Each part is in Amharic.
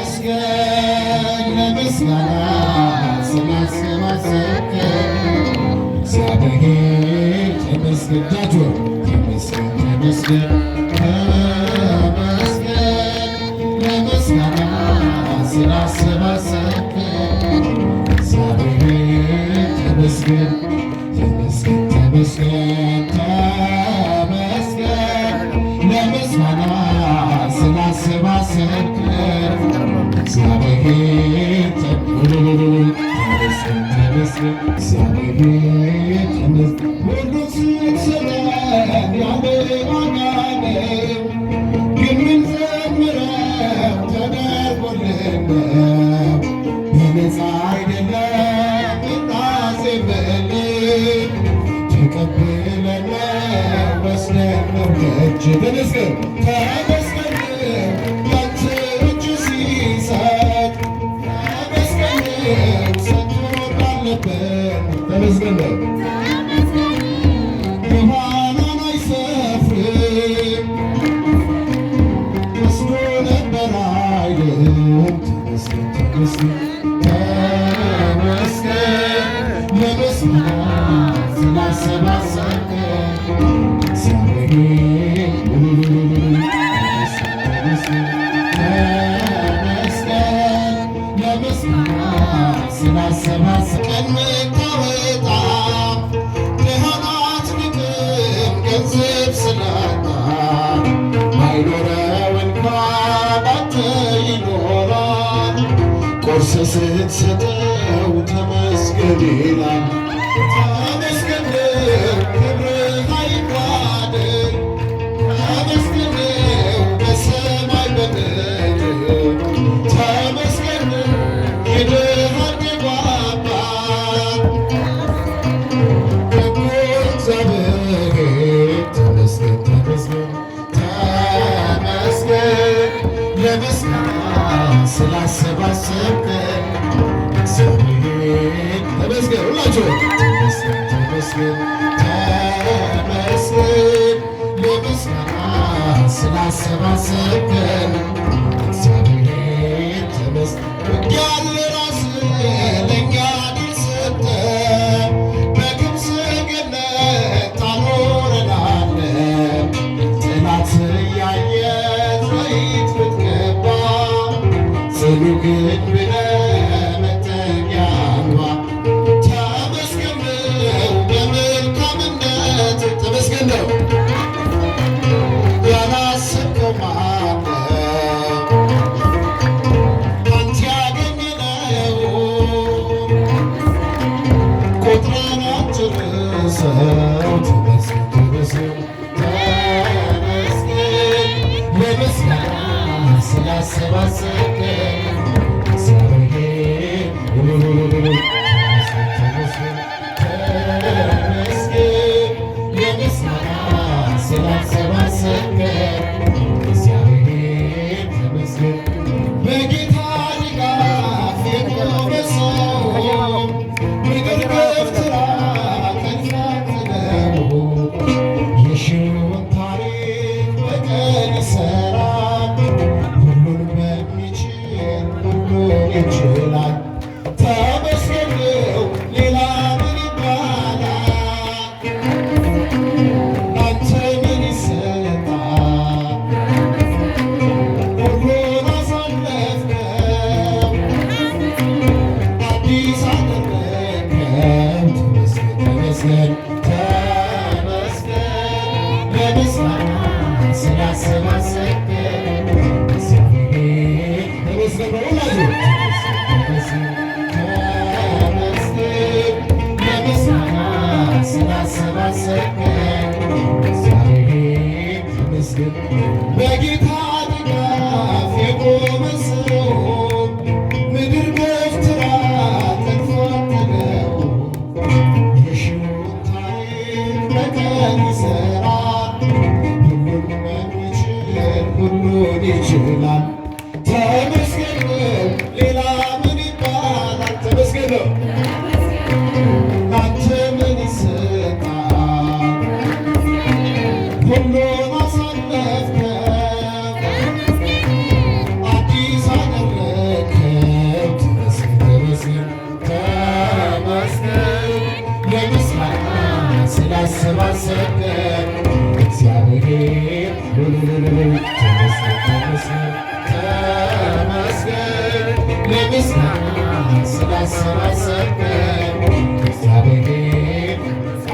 ተመስገን ለምስጋና ስላሰባሰብከን እግዚአብሔር ተመስገን። እጃችሁን ተመስገን ተመስገን ተመስገን ለምስጋና ስላሰባሰብከን እግዚአብሔር ተመስገን ተመስገን ተመስገን ተመስገን ለምስጋና ስላሰባሰብከን እግዚአብሔር ተመስገን ተመስገን እግዚአብሔር ተመስገን። ሁሉን ስትሰጠን ያለ ዋጋ ነው፣ ግን ምንዘምረው ተደርጎልን ነው። በነፃ አይደለም እናዜምልህ ተቀብለን ወስደን ነው ከእጅ ተመስገን ተመስገን ያንተ እጅ ሲሰጥ ተመስገን ሰጥቶ ባለበት ተመስገን በኋላን አይሰፍርም ወስዶ ነበር አይልም ተመስገን ተመስገን ተመስገን ለምስጋና ስላሰባሰብከን እግዚአብሔር ተመስገን ለምስጋና ስላሰባሰብከን ምታወጣ ድሃን አትንቅም ገንዘብ ስላጣ ባይኖረው እንኳ ባንተ ይኖራል ቆርሰ ስትሰጠው ተመስገን ይላል። ተመስገን ክብርህ አይጓደል ተመስገን በሰማይ በምድር ተመስገን የድሃ አደጉ አባት ደጉ እግዚአብሔር ተመስገን ተመስገን ተመስገን ለምስጋና ስላሰባሰብከን እግዚአብሔር ተመስገን። ሁላችሁ ተመስገን ተመስገን ተመስገን ለምስጋና ስላሰባሰብከን እግዚአብሔር ተመስገን። ያለ ራስህ ለእኛ ድል ሰጠህ በክብር ሰገነት ታኖረናለህ። ጠላት እያየ ዘይት ብትቀባ ጽኑ ግንብ ነህ መጠጊያ አልባ ተመስገን ነው በመልካምነት ተመስገን ነው ያላሰብከው ማነው አንተ ያገኘነው ቆጥረን አንጨርሰው ተመስገን ተመስገን ተመስገን ለምስጋና ስላሰባሰብከን እግዚአብሔር ተመስገን ተመስገን ለምስጋና ስላሰባሰብከን እግዚአብሔር ተመስገን። በጌታ ድጋፍ የቆመ ሰው ምድር ገፍትራ ተንቀጥቅጠው የሺውን ታሪክ በቀን ይሠራል ሁሉን በሚችል ሁሉን ይችላል። ተመስገን ነው ሌላ ምን ይባላል? ላንተ ምን ይሰጣል? ሁሉን አሳለፍከው አዲስ አደረግከው ተመስገን ተመስገን ተመስገን ለምስጋና ስላሰባሰብከን እግዚአብሔር ተመስገን። በሁላችሁ ተመስገን ተመስገን ለምስጋና ስላሰባሰብከን እግዚአብሔር ተመስገን። በጌታ ድጋፍ የቆመ ሰው ምድር ገፍትራ ተንፏጥለው የሺውን ታሪክ በቀን ይሠራል ሁሉን በሚችል ሁሉን ይችላል። ተመስገን ነው ሌላ ምን ይባላል? ተመስገን ነው ላንተ ምን ይሰጣል? ሁሉን አሳለፍከው ስላሰብከን እግዚአብሔር ተመስገን ተመስገን ተመስገን ለምስጋና ስላሰባሰብከን እግዚአብሔር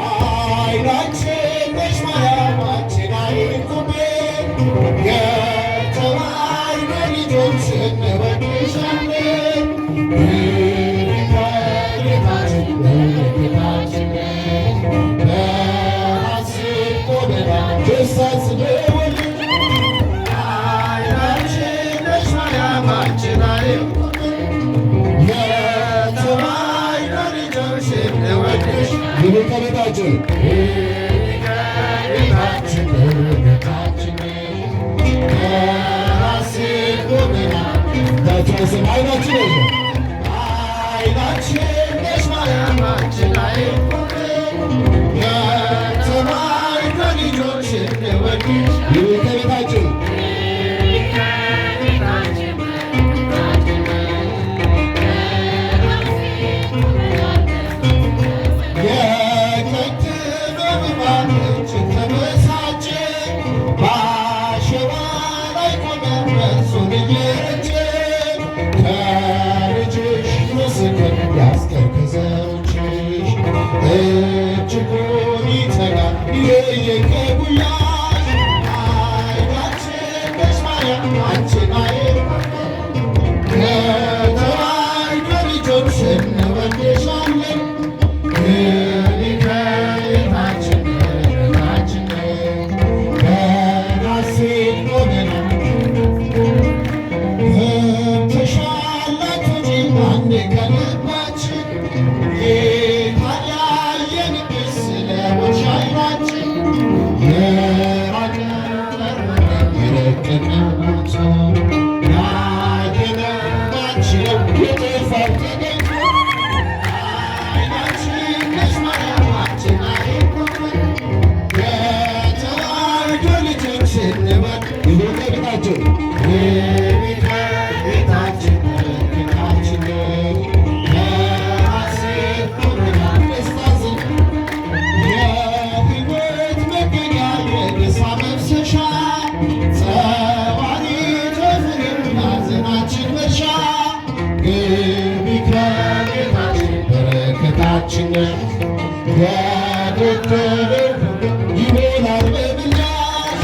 አይናችን ነሽ ማርያማችን አይንኩብን የተባይነ ልጆች እንወድሻለን ቤታችን በቤታችን በሐሴት ቆመና ደስታን ስለወለድ አይናችን ነሽ ማርያማችን አይንኩብን የተባይነ ልጆች እንወድሽ ቤታችን ቤታችን በቤታችን በሐሴት ቆመና ታቸውስም አይናችን ነው አይናችን ነሽ ማርያማችን አይንኩብን የተባይነ ልጆች እንወድሽ ቤታችን እጅጉን ይተጋል የየቀጉያሽ አይናችን ነሽ ማርያማችን አይንኩብን ከተዋሕዶ ልጆች እንወድሻለን ቤታችን ቤታችን በሐሴት ቆመና ገብተሻላት እንጂ አንዴ ከልባችን ይሆናል በምልጃሽ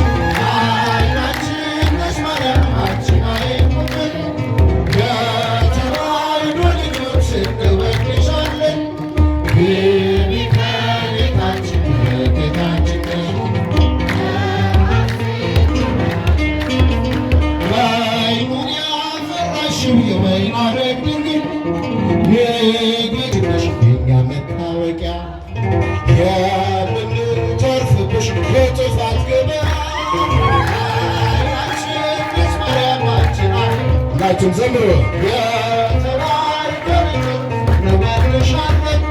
አይናችን ነሽ ማርያማችን አይንኩብን የተዋሕዶ ልጆች እንወድሻለን ቤታችን ቤታችን ወይኑን ያፈራሽው የወይን አረግ ድንግል የጌትነሽ የእኛ መታወቂያ የምንተርፍብሽ የጥፋት ገበያ አይናችን ነሽ ማርያማችን ሁላችሁም ዘምሩ የተዋሕዶ ልጆች እንወድሻለን